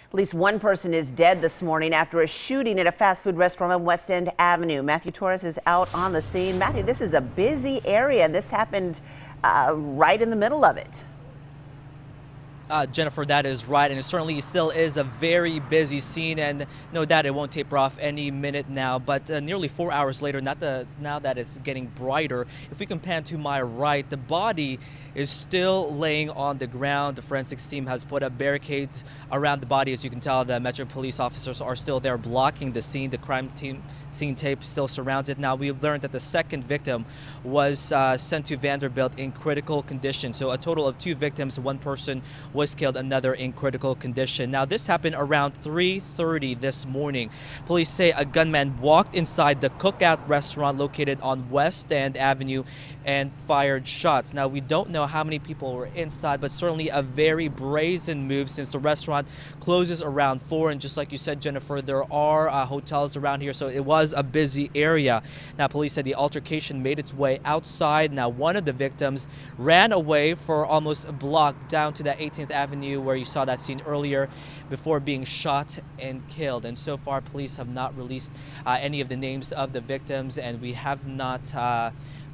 At least one person is dead this morning after a shooting at a fast food restaurant on West End Avenue. Matthew Torres is out on the scene. Matthew, this is a busy area. This happened right in the middle of it. Jennifer, that is right, and it certainly still is a very busy scene, and no doubt it won't taper off any minute now. But nearly 4 hours later, now that it's getting brighter, if we can pan to my right, the body is still laying on the ground. The forensics team has put up barricades around the body. As you can tell, the Metro police officers are still there blocking the scene. The crime team scene tape still surrounds it. Now, we've learned that the second victim was sent to Vanderbilt in critical condition. So a total of 2 victims, 1 person was killed, another in critical condition. Now, this happened around 3:30 this morning. Police say a gunman walked inside the cookout restaurant located on West End Avenue and fired shots. Now, we don't know how many people were inside, but certainly a very brazen move since the restaurant closes around 4. And just like you said, Jennifer, there are hotels around here, so it was a busy area. Now, police said the altercation made its way outside. Now, one of the victims ran away for almost a block down to that 18th Avenue where you saw that scene earlier before being shot and killed. And so far, police have not released any of the names of the victims, and we have not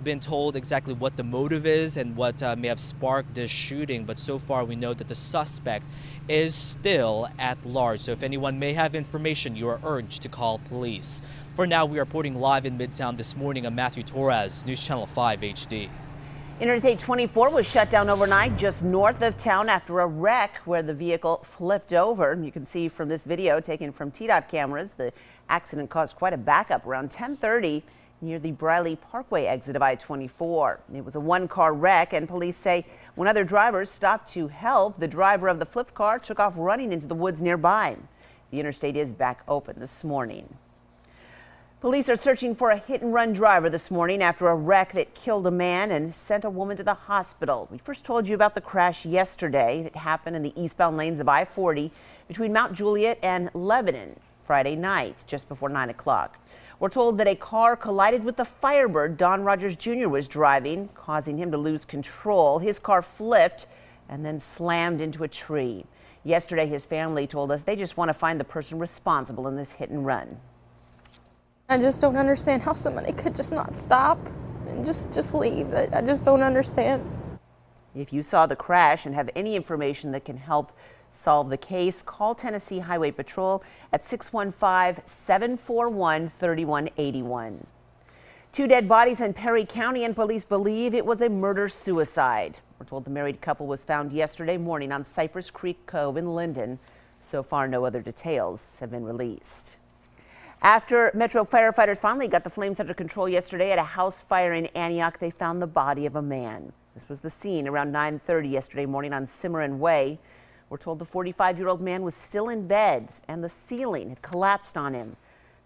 been told exactly what the motive is and what may have sparked this shooting. But so far, we know that the suspect is still at large. So if anyone may have information, you are urged to call police. For now, we are reporting live in Midtown this morning. I'm Matthew Torres, News Channel 5 HD. Interstate 24 was shut down overnight just north of town after a wreck where the vehicle flipped over. You can see from this video taken from TDOT cameras, the accident caused quite a backup around 10:30 near the Briley Parkway exit of I-24. It was a 1-car wreck, and police say when other drivers stopped to help, the driver of the flipped car took off running into the woods nearby. The interstate is back open this morning. Police are searching for a hit-and-run driver this morning after a wreck that killed a man and sent a woman to the hospital. We first told you about the crash yesterday. It happened in the eastbound lanes of I-40 between Mount Juliet and Lebanon Friday night, just before 9 o'clock. We're told that a car collided with the Firebird Don Rogers Jr. was driving, causing him to lose control. His car flipped and then slammed into a tree. Yesterday, his family told us they just want to find the person responsible in this hit and run. I just don't understand how somebody could just not stop and just leave. I just don't understand. If you saw the crash and have any information that can help solve the case, call Tennessee Highway Patrol at 615-741-3181. 2 dead bodies in Perry County, and police believe it was a murder-suicide. We're told the married couple was found yesterday morning on Cypress Creek Cove in Linden. So far, no other details have been released. After Metro firefighters finally got the flames under control yesterday at a house fire in Antioch, they found the body of a man. This was the scene around 9:30 yesterday morning on Cimarron Way. We're told the 45-year-old man was still in bed and the ceiling had collapsed on him.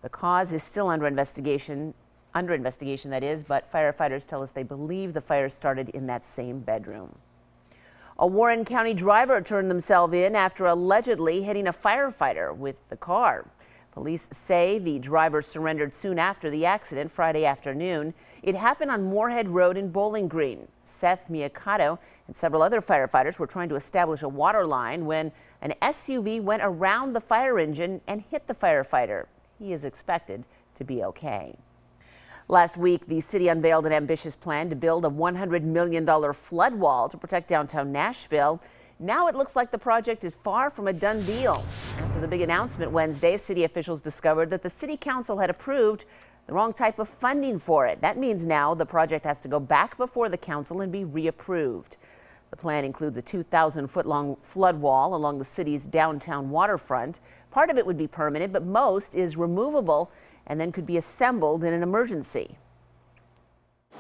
The cause is still under investigation that is, but firefighters tell us they believe the fire started in that same bedroom. A Warren County driver turned themselves in after allegedly hitting a firefighter with the car. Police say the driver surrendered soon after the accident Friday afternoon. It happened on Moorhead Road in Bowling Green. Seth Miyacato and several other firefighters were trying to establish a water line when an SUV went around the fire engine and hit the firefighter. He is expected to be okay. Last week, the city unveiled an ambitious plan to build a $100 million flood wall to protect downtown Nashville. Now it looks like the project is far from a done deal. After the big announcement Wednesday, city officials discovered that the city council had approved the wrong type of funding for it. That means now the project has to go back before the council and be reapproved. The plan includes a 2,000-foot-long flood wall along the city's downtown waterfront. Part of it would be permanent, but most is removable and then could be assembled in an emergency.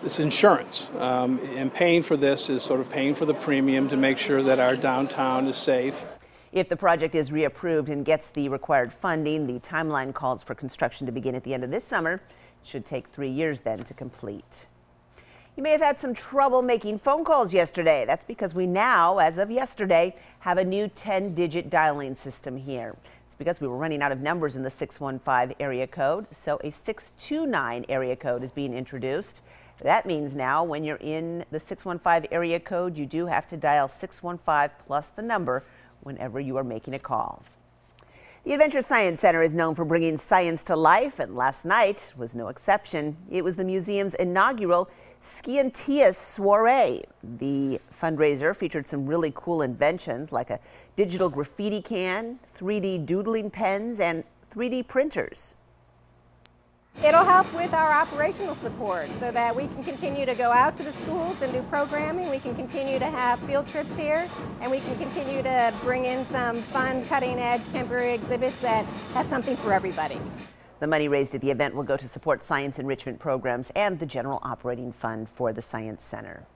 It's insurance, and paying for this is sort of paying for the premium to make sure that our downtown is safe. If the project is reapproved and gets the required funding, the timeline calls for construction to begin at the end of this summer. It should take 3 years then to complete. You may have had some trouble making phone calls yesterday. That's because we now, as of yesterday, have a new 10-digit dialing system here. It's because we were running out of numbers in the 615 area code, so a 629 area code is being introduced. That means now when you're in the 615 area code, you do have to dial 615 plus the number whenever you are making a call. The Adventure Science Center is known for bringing science to life, and last night was no exception. It was the museum's inaugural Scientias soiree. The fundraiser featured some really cool inventions like a digital graffiti can, 3D doodling pens, and 3D printers. It'll help with our operational support so that we can continue to go out to the schools and do programming. We can continue to have field trips here, and we can continue to bring in some fun, cutting-edge temporary exhibits that has something for everybody. The money raised at the event will go to support science enrichment programs and the general operating fund for the Science Center.